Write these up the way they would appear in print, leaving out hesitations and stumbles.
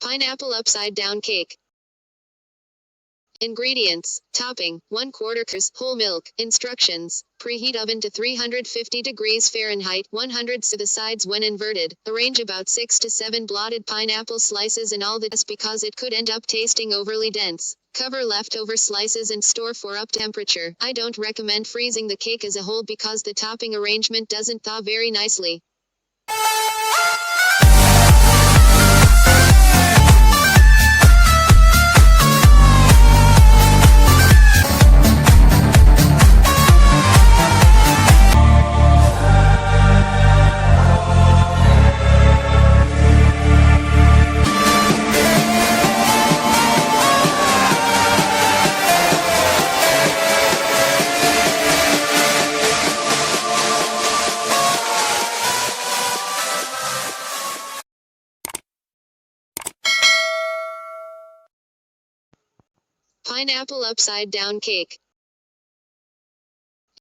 Pineapple upside down cake. Ingredients: topping, 1/4 cup whole milk. Instructions: preheat oven to 350 degrees Fahrenheit, 100 to the sides when inverted. Arrange about 6 to 7 blotted pineapple slices in all this because it could end up tasting overly dense. Cover leftover slices and store for up temperature. I don't recommend freezing the cake as a whole because the topping arrangement doesn't thaw very nicely. Pineapple upside down cake.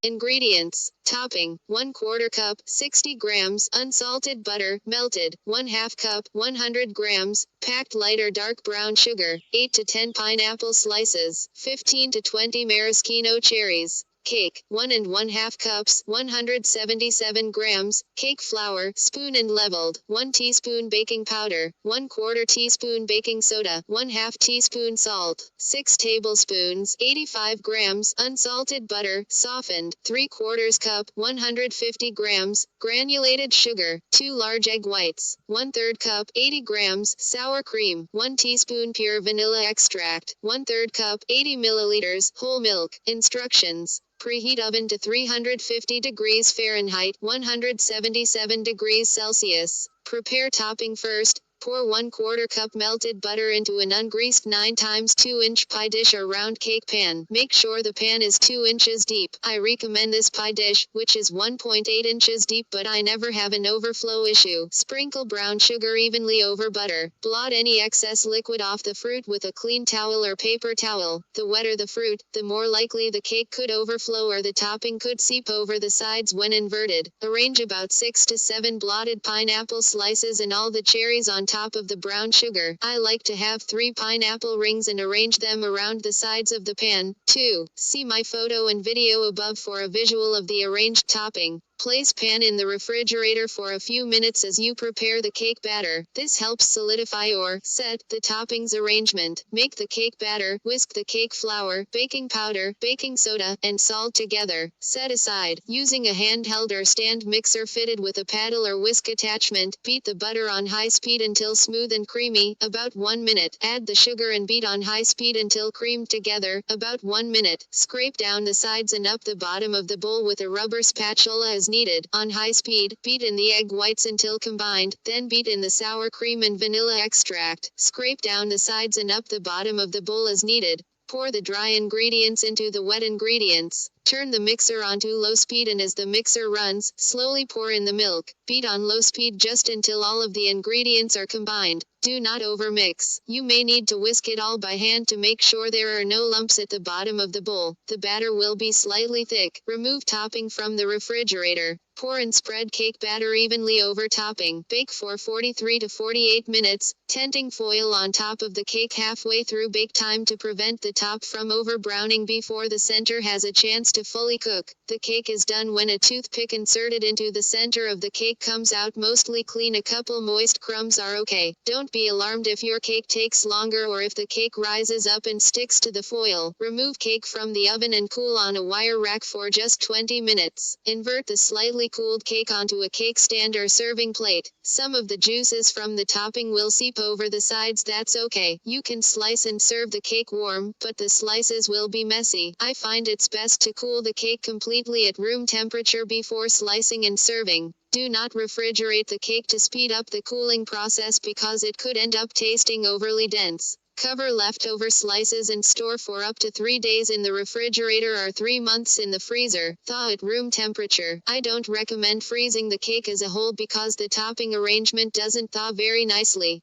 Ingredients: topping, 1/4 cup, 60 grams, unsalted butter, melted, 1/2 cup, 100 grams, packed light or dark brown sugar, 8 to 10 pineapple slices, 15 to 20 maraschino cherries. Cake, 1 1/2 cups, 177 grams, cake flour, spoon and leveled, 1 teaspoon baking powder, 1/4 teaspoon baking soda, 1/2 teaspoon salt, 6 tablespoons, 85 grams, unsalted butter, softened, 3/4 cup, 150 grams, granulated sugar, 2 large egg whites, 1/3 cup, 80 grams, sour cream, 1 teaspoon pure vanilla extract, 1/3 cup, 80 milliliters, whole milk. Instructions: preheat oven to 350 degrees Fahrenheit, 177 degrees Celsius. Prepare topping first. Pour 1/4 cup melted butter into an ungreased 9 x 2-inch pie dish or round cake pan. Make sure the pan is 2 inches deep. I recommend this pie dish, which is 1.8 inches deep, but I never have an overflow issue. Sprinkle brown sugar evenly over butter. Blot any excess liquid off the fruit with a clean towel or paper towel. The wetter the fruit, the more likely the cake could overflow or the topping could seep over the sides when inverted. Arrange about 6 to 7 blotted pineapple slices and all the cherries on top of the brown sugar. I like to have 3 pineapple rings and arrange them around the sides of the pan. 2. See my photo and video above for a visual of the arranged topping. Place pan in the refrigerator for a few minutes as you prepare the cake batter. This helps solidify or set the toppings arrangement. Make the cake batter, whisk the cake flour, baking powder, baking soda, and salt together. Set aside. Using a handheld or stand mixer fitted with a paddle or whisk attachment, beat the butter on high speed until smooth and creamy, about 1 minute. Add the sugar and beat on high speed until creamed together, about 1 minute. Scrape down the sides and up the bottom of the bowl with a rubber spatula as needed. On high speed, beat in the egg whites until combined, then beat in the sour cream and vanilla extract. Scrape down the sides and up the bottom of the bowl as needed. Pour the dry ingredients into the wet ingredients. Turn the mixer onto low speed and as the mixer runs, slowly pour in the milk. Beat on low speed just until all of the ingredients are combined. Do not overmix. You may need to whisk it all by hand to make sure there are no lumps at the bottom of the bowl. The batter will be slightly thick. Remove topping from the refrigerator. Pour and spread cake batter evenly over topping. Bake for 43 to 48 minutes, tenting foil on top of the cake halfway through bake time to prevent the top from over browning before the center has a chance to fully cook. The cake is done when a toothpick inserted into the center of the cake comes out mostly clean. A couple moist crumbs are okay. Don't be alarmed if your cake takes longer or if the cake rises up and sticks to the foil. Remove cake from the oven and cool on a wire rack for just 20 minutes. Invert the slightly cooled cake onto a cake stand or serving plate. Some of the juices from the topping will seep over the sides. That's okay. You can slice and serve the cake warm, but the slices will be messy. I find it's best to cool the cake completely at room temperature before slicing and serving. Do not refrigerate the cake to speed up the cooling process because it could end up tasting overly dense. Cover leftover slices and store for up to 3 days in the refrigerator or 3 months in the freezer. Thaw at room temperature. I don't recommend freezing the cake as a whole because the topping arrangement doesn't thaw very nicely.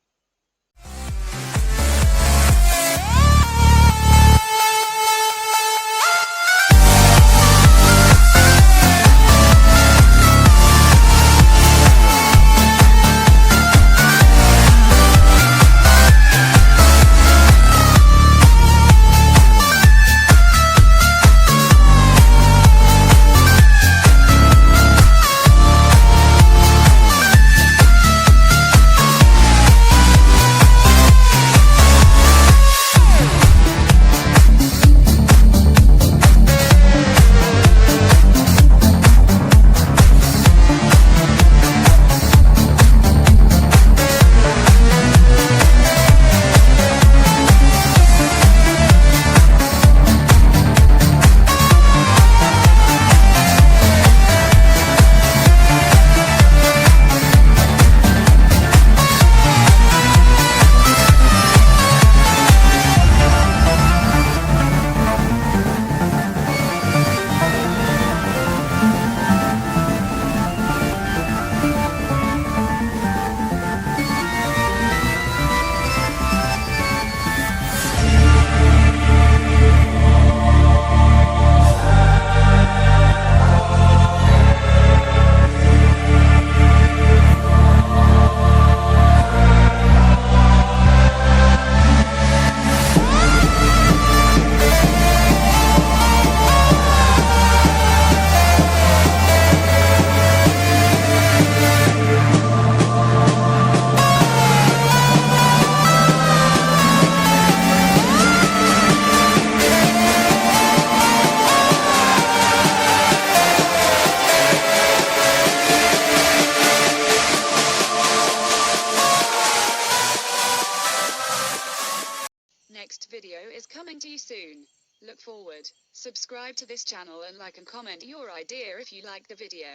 videos coming to you soon. Look forward. Subscribe to this channel and like and comment your idea if you like the video.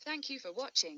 Thank you for watching.